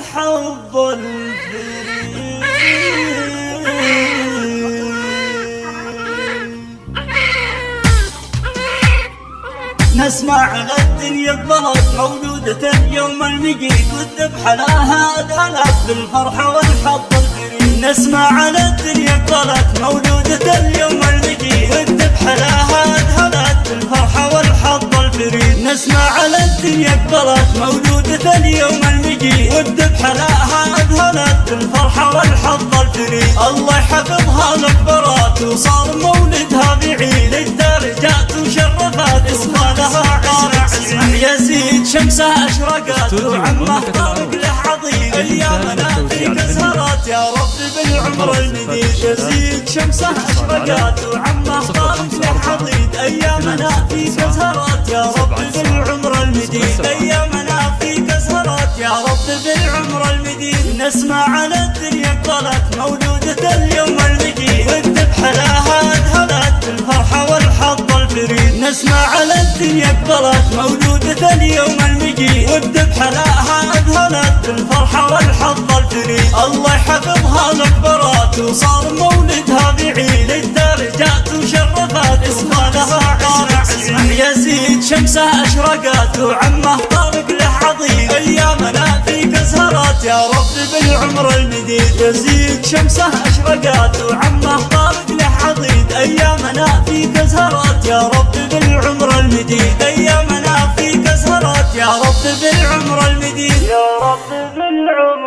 والحظ الفريد. نسمع على الدنيا بلد مولودة يوم المجيد والذبح لها أدهلت بالفرحة والحظ الفريد. نسمع على الدنيا بلد مولودة يوم المجيد والذبح لها أدهلت بالفرحة والحظ الفريد. نسمع على الدنيا بلد مولودة اليوم المجيد والذبح لها أدهلت بالفرحة والحظ الفريد. الله يحفظها الأكبرات وصار مولدها بعيد، الدرجات وشرفت إصغالها قارع يزيد شمسها أشرقت وعمه طارق له عظيم، أيامنا فيك أزهرت يا رب بالعمر المديد. يزيد شمسها أشرقت وعمه طارق له عظيم، أيامنا فيك أزهرت يا رب بالعمر المديد. أيامنا فيك أزهرت يا رب بالعمر المديد. نسمع على الدنيا بطلت مولودة اليوم المجيد والذبح لها أدهلت بالفرحة والحظ الفريد. نسمع على الدنيا بطلت مولودة اليوم المجيد والذبح لها أدهلت بالفرحة والحظ الفريد. الله يحفظها الأكبرات وصار مولدها بعيد، الدرجات وشرفت إصغالها قارع يزيد شمسها أشرقت وعمه طارق له عظيم، أيامنا فيك أزهرت يا رب بالعمر المديد. يزيد شمسها أشرقت وعمه طارق له عظيم، أيامنا فيك أزهرت يا رب بالعمر المديد. أيامنا فيك أزهرت يا رب بالعمر المديد، يا رب بالعمر